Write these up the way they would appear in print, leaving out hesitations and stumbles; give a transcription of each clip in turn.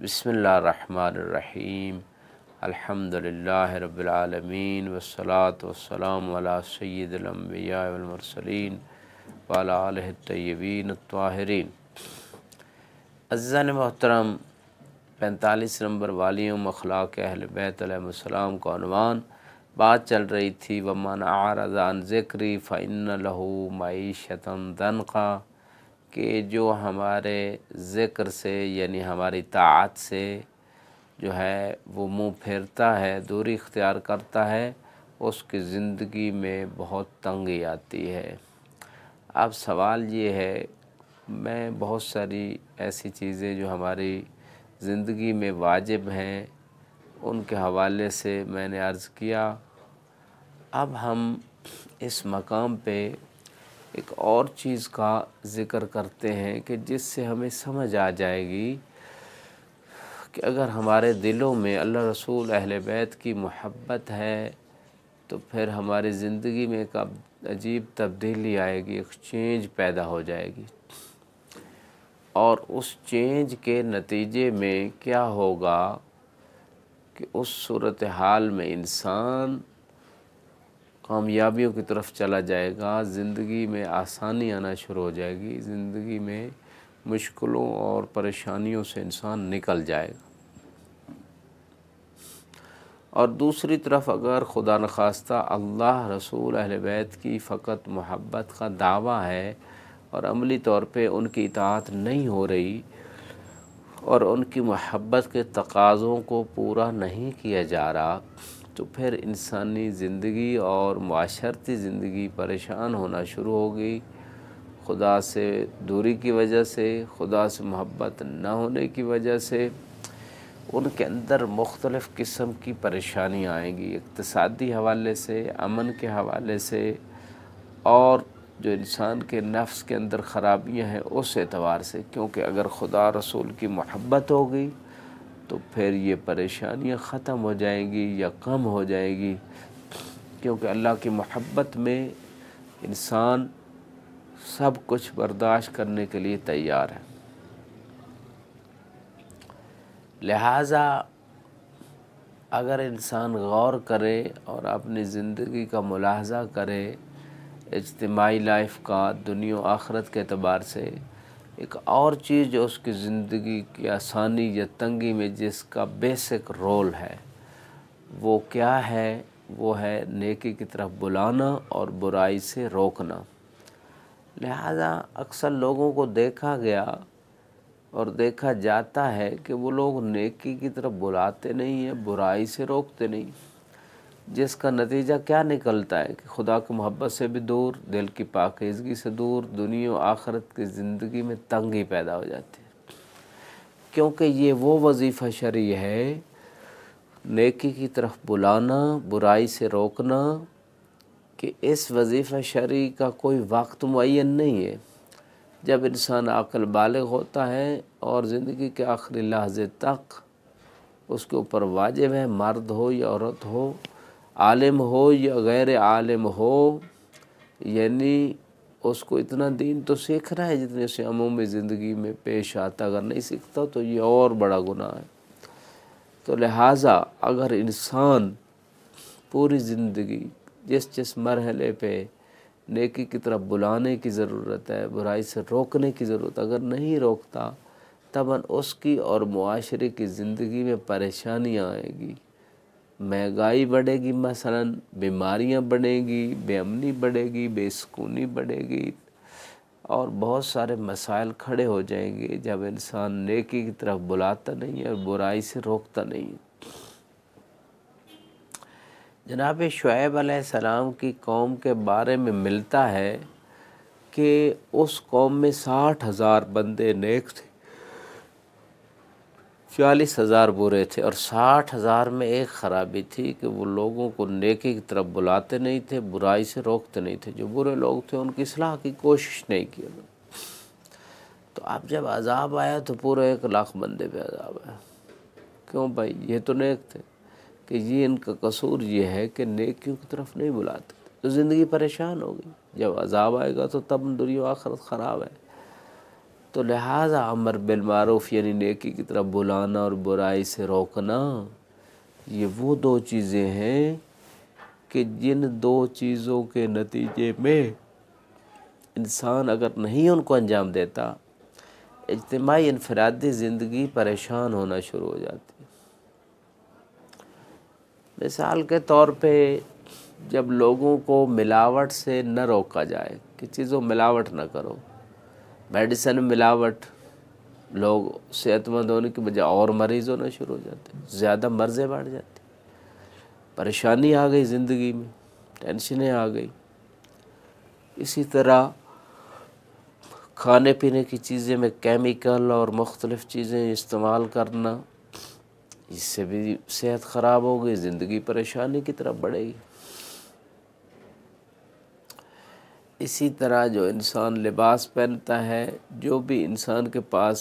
بسم اللہ الرحمن الرحیم الحمدللہ رب العالمین والصلاة والسلام علی سید الانبیاء والمرسلین وعلی آلہ الطیبین الطاہرین۔ عزیزان محترم، 45 نمبر والیوم اخلاق اہل بیت علیہ السلام کا عنوان بات چل رہی تھی وَمَنْ أَعْرَضَ عَنْ ذِكْرِي فَإِنَّ لَهُ مَعِيشَةً ضَنْكًا، کہ جو ہمارے ذکر سے یعنی ہماری طاعت سے جو ہے وہ منہ پھیرتا ہے، دوری اختیار کرتا ہے، اس کی زندگی میں بہت تنگی آتی ہے۔ اب سوال یہ ہے، میں بہت ساری ایسی چیزیں جو ہماری زندگی میں واجب ہیں ان کے حوالے سے میں نے عرض کیا۔ اب ہم اس مقام پہ ایک اور چیز کا ذکر کرتے ہیں کہ جس سے ہمیں سمجھ آ جائے گی کہ اگر ہمارے دلوں میں اللہ رسول اہل بیت کی محبت ہے تو پھر ہماری زندگی میں ایک عجیب تبدیلی آئے گی، ایک چینج پیدا ہو جائے گی، اور اس چینج کے نتیجے میں کیا ہوگا کہ اس صورتحال میں انسان کامیابیوں کی طرف چلا جائے گا، زندگی میں آسانی آنا شروع ہو جائے گی، زندگی میں مشکلوں اور پریشانیوں سے انسان نکل جائے گا۔ اور دوسری طرف اگر خدا نخواستہ اللہ رسول اہل بیت کی فقط محبت کا دعویٰ ہے اور عملی طور پہ ان کی اطاعت نہیں ہو رہی اور ان کی محبت کے تقاضوں کو پورا نہیں کیا جا رہا، تو پھر انسانی زندگی اور معاشرتی زندگی پریشان ہونا شروع ہوگی، خدا سے دوری کی وجہ سے، خدا سے محبت نہ ہونے کی وجہ سے ان کے اندر مختلف قسم کی پریشانیاں آئیں گی، اقتصادی حوالے سے، امن کے حوالے سے، اور جو انسان کے نفس کے اندر خرابیاں ہیں اس اعتبار سے، کیونکہ اگر خدا رسول کی محبت ہوگی تو پھر یہ پریشانیاں ختم ہو جائیں گی یا کم ہو جائے گی، کیونکہ اللہ کی محبت میں انسان سب کچھ برداشت کرنے کے لیے تیار ہے۔ لہٰذا اگر انسان غور کرے اور اپنی زندگی کا ملاحظہ کرے، اجتماعی لائف کا، دنیا و آخرت کے اعتبار سے، ایک اور چیز جو اس کی زندگی کی آسانی یا تنگی میں جس کا بیسک رول ہے وہ کیا ہے؟ وہ ہے نیکی کی طرف بلانا اور برائی سے روکنا۔ لہذا اکثر لوگوں کو دیکھا گیا اور دیکھا جاتا ہے کہ وہ لوگ نیکی کی طرف بلاتے نہیں ہیں، برائی سے روکتے نہیں، جس کا نتیجہ کیا نکلتا ہے کہ خدا کی محبت سے بھی دور، دل کی پاکیزگی سے دور، دنیا و آخرت کی زندگی میں تنگی پیدا ہو جاتی ہے، کیونکہ یہ وہ وظیفہ شرعی ہے، نیکی کی طرف بلانا، برائی سے روکنا، کہ اس وظیفہ شرعی کا کوئی وقت معین نہیں ہے۔ جب انسان عاقل بالغ ہوتا ہے اور زندگی کے آخری لحظے تک اس کے اوپر واجب ہے، مرد ہو یا عورت ہو، عالم ہو یا غیر عالم ہو، یعنی اس کو اتنا دین تو سیکھنا ہے جتنے سے عمومی زندگی میں پیش آتا، اگر نہیں سیکھتا تو یہ اور بڑا گناہ ہے۔ تو لہٰذا اگر انسان پوری زندگی جس مرحلے پہ نیکی کی طرف بلانے کی ضرورت ہے، برائی سے روکنے کی ضرورت، اگر نہیں روکتا تب اس کی اور معاشرے کی زندگی میں پریشانیاں آئیں گی، مہنگائی بڑھے گی، مثلا بیماریاں بڑھیں گی، بے امنی بڑھے گی، بے سکونی بڑھے گی، اور بہت سارے مسائل کھڑے ہو جائیں گے جب انسان نیکی کی طرف بلاتا نہیں ہے اور برائی سے روکتا نہیں ہے۔ جناب شعیب علیہ السلام کی قوم کے بارے میں ملتا ہے کہ اس قوم میں 60,000 بندے نیک تھے، 40,000 برے تھے، اور 60,000 میں ایک خرابی تھی کہ وہ لوگوں کو نیکی کی طرف بلاتے نہیں تھے، برائی سے روکتے نہیں تھے، جو برے لوگ تھے ان کی اصلاح کی کوشش نہیں کی۔ تو اب جب عذاب آیا تو پورے 1,00,000 بندے پہ عذاب آیا۔ کیوں بھائی؟ یہ تو نیک تھے، کہ یہ ان کا قصور یہ ہے کہ نیکیوں کی طرف نہیں بلاتے، تو زندگی پریشان ہو گئی، جب عذاب آئے گا تو تب دنیا و آخرت خراب ہے۔ تو لہٰذا امر بالمعروف یعنی نیکی کی طرف بلانا اور برائی سے روکنا، یہ وہ دو چیزیں ہیں کہ جن دو چیزوں کے نتیجے میں انسان اگر نہیں ان کو انجام دیتا، اجتماعی انفرادی زندگی پریشان ہونا شروع ہو جاتی ہے۔ مثال کے طور پہ جب لوگوں کو ملاوٹ سے نہ روکا جائے کہ چیزوں ملاوٹ نہ کرو، میڈیسن میں ملاوٹ، لوگ صحت مند ہونے کی بجائے اور مریض ہونا شروع ہو جاتے ہیں، زیادہ مرضیں بڑھ جاتی، پریشانی آ گئی زندگی میں، ٹینشنیں آ گئی۔ اسی طرح کھانے پینے کی چیزیں میں کیمیکل اور مختلف چیزیں استعمال کرنا، اس سے بھی صحت خراب ہو گئی، زندگی پریشانی کی طرف بڑھے گی۔ اسی طرح جو انسان لباس پہنتا ہے، جو بھی انسان کے پاس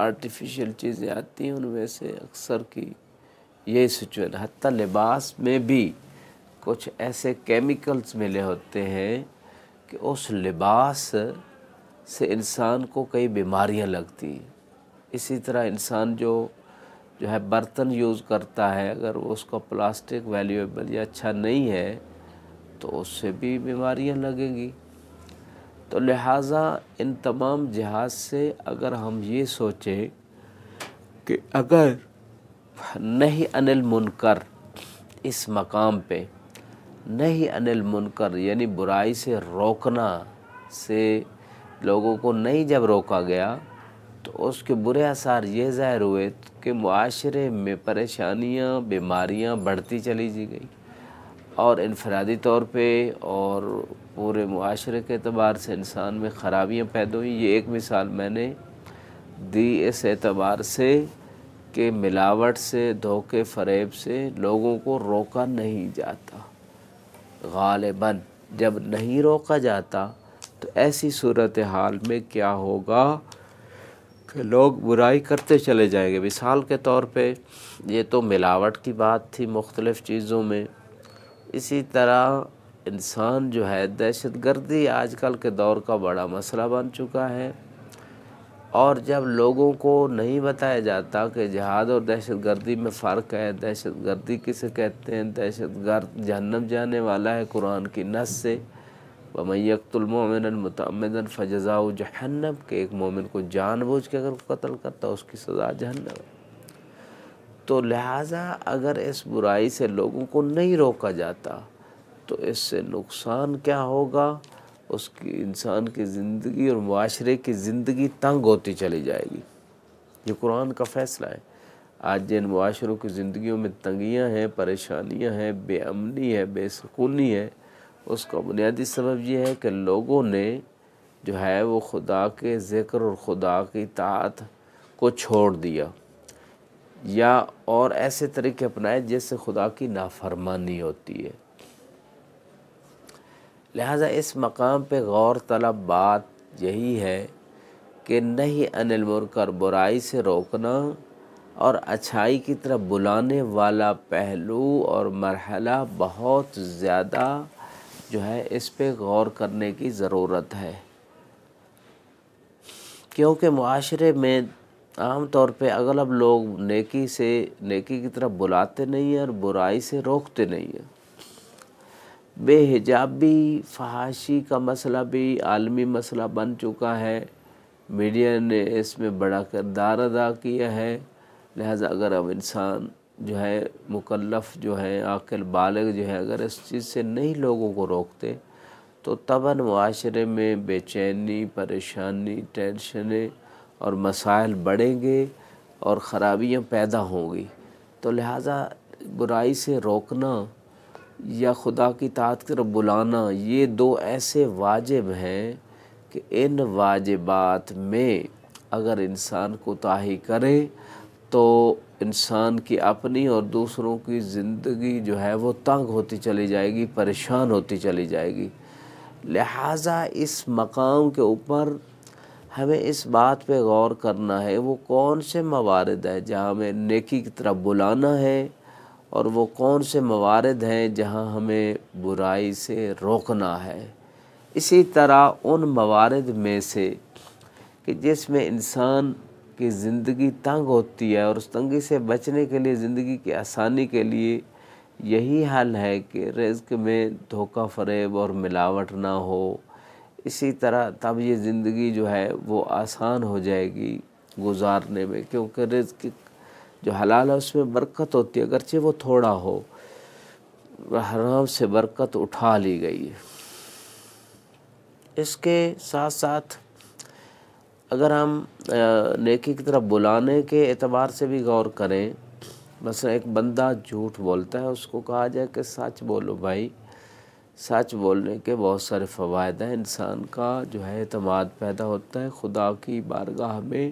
آرٹیفیشل چیزیں آتی ہیں ان میں سے اکثر کی یہی سچویشن، حتیٰ لباس میں بھی کچھ ایسے کیمیکلز ملے ہوتے ہیں کہ اس لباس سے انسان کو کئی بیماریاں لگتی ہیں۔ اسی طرح انسان جو ہے برتن یوز کرتا ہے، اگر اس کا پلاسٹک ویلیویبل یا اچھا نہیں ہے تو اس سے بھی بیماریاں لگیں گی۔ تو لہٰذا ان تمام جہاز سے اگر ہم یہ سوچیں کہ اگر نہی عن المنکر اس مقام پہ، نہی عن المنکر یعنی برائی سے روکنا سے لوگوں کو نہیں جب روکا گیا تو اس کے برے اثار یہ ظاہر ہوئے کہ معاشرے میں پریشانیاں، بیماریاں بڑھتی چلی گئی، اور انفرادی طور پہ اور پورے معاشرے کے اعتبار سے انسان میں خرابیاں پیدا ہوئیں۔ یہ ایک مثال میں نے دی اس اعتبار سے کہ ملاوٹ سے، دھوکے فریب سے لوگوں کو روکا نہیں جاتا۔ غالباً جب نہیں روکا جاتا تو ایسی صورتحال میں کیا ہوگا کہ لوگ برائی کرتے چلے جائیں گے۔ مثال کے طور پہ یہ تو ملاوٹ کی بات تھی مختلف چیزوں میں، اسی طرح انسان جو ہے دہشت گردی آج کل کے دور کا بڑا مسئلہ بن چکا ہے، اور جب لوگوں کو نہیں بتایا جاتا کہ جہاد اور دہشت گردی میں فرق ہے، دہشت گردی کسے کہتے ہیں، دہشت گرد جہنم جانے والا ہے قرآن کی نص سے، وَمَن يَقْتُلْ مُؤْمِنًا مُتَعَمِّدًا فَجَزَاؤُهُ جَهَنَّمُ، کہ ایک مومن کو جان بوجھ کے اگر قتل کرتا اس کی سزا جہنم ہے۔ تو لہٰذا اگر اس برائی سے لوگوں کو نہیں روکا جاتا تو اس سے نقصان کیا ہوگا؟ اس کی انسان کی زندگی اور معاشرے کی زندگی تنگ ہوتی چلی جائے گی۔ یہ قرآن کا فیصلہ ہے۔ آج جن معاشروں کی زندگیوں میں تنگیاں ہیں، پریشانیاں ہیں، بے امنی ہے، بے سکونی ہے، اس کا بنیادی سبب یہ ہے کہ لوگوں نے جو ہے وہ خدا کے ذکر اور خدا کی اطاعت کو چھوڑ دیا، یا اور ایسے طریقے اپنائے جس سے خدا کی نافرمانی ہوتی ہے۔ لہٰذا اس مقام پہ غور طلب بات یہی ہے کہ نہی عن المنکر برائی سے روکنا اور اچھائی کی طرف بلانے والا پہلو اور مرحلہ بہت زیادہ جو ہے اس پہ غور کرنے کی ضرورت ہے، کیونکہ معاشرے میں عام طور پہ اغلب لوگ نیکی کی طرف بلاتے نہیں ہیں اور برائی سے روکتے نہیں ہیں۔ بے حجابی، فحاشی کا مسئلہ بھی عالمی مسئلہ بن چکا ہے، میڈیا نے اس میں بڑا کردار ادا کیا ہے۔ لہٰذا اگر اب انسان جو ہے مکلف جو ہے عاقل بالغ جو ہے اگر اس چیز سے نہیں لوگوں کو روکتے تو طبعاً معاشرے میں بے چینی، پریشانی، ٹینشنیں اور مسائل بڑھیں گے اور خرابیاں پیدا ہوں گی۔ تو لہٰذا برائی سے روکنا یا خدا کی اطاعت کی طرف بلانا، یہ دو ایسے واجب ہیں کہ ان واجبات میں اگر انسان کوتاہی کرے تو انسان کی اپنی اور دوسروں کی زندگی جو ہے وہ تنگ ہوتی چلی جائے گی، پریشان ہوتی چلی جائے گی۔ لہٰذا اس مقام کے اوپر ہمیں اس بات پہ غور کرنا ہے وہ کون سے موارد ہیں جہاں ہمیں نیکی کی طرف بلانا ہے، اور وہ کون سے موارد ہیں جہاں ہمیں برائی سے روکنا ہے۔ اسی طرح ان موارد میں سے کہ جس میں انسان کی زندگی تنگ ہوتی ہے، اور اس تنگی سے بچنے کے لیے، زندگی کی آسانی کے لیے یہی حل ہے کہ رزق میں دھوکہ فریب اور ملاوٹ نہ ہو۔ اسی طرح تب یہ زندگی جو ہے وہ آسان ہو جائے گی گزارنے میں، کیونکہ رزق جو حلال ہے اس میں برکت ہوتی ہے، اگرچہ وہ تھوڑا ہو، حرام سے برکت اٹھا لی گئی ہے۔ اس کے ساتھ ساتھ اگر ہم نیکی کی طرف بلانے کے اعتبار سے بھی غور کریں، مثلا ایک بندہ جھوٹ بولتا ہے، اس کو کہا جائے کہ سچ بولو بھائی۔ سچ بولنے کے بہت سارے فوائد ہیں، انسان کا جو ہے اعتماد پیدا ہوتا ہے خدا کی بارگاہ میں،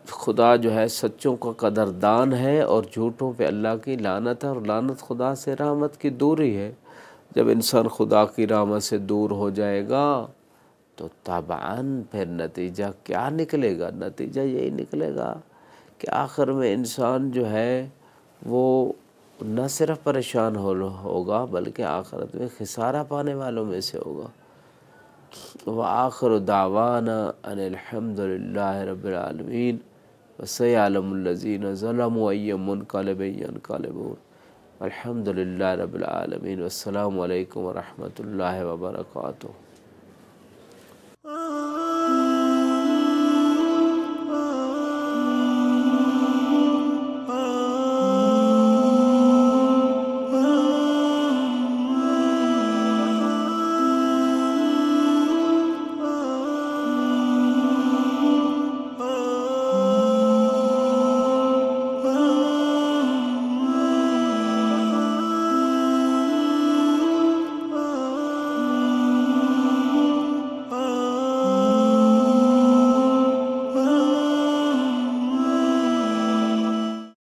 خدا جو ہے سچوں کا قدردان ہے، اور جھوٹوں پہ اللہ کی لعنت ہے، اور لعنت خدا سے رحمت کی دوری ہے۔ جب انسان خدا کی رحمت سے دور ہو جائے گا تو طبعاً پھر نتیجہ کیا نکلے گا؟ نتیجہ یہی نکلے گا کہ آخر میں انسان جو ہے وہ نہ صرف پریشان ہوگا بلکہ آخرت میں خسارہ پانے والوں میں سے ہوگا۔ وآخر دعوانا ان الحمد للہ رب العالمین وسيعلم الذين ظلموا أي منقلب ينقلبون الحمد للہ رب العالمین۔ والسلام علیکم ورحمۃ اللہ وبرکاتہ۔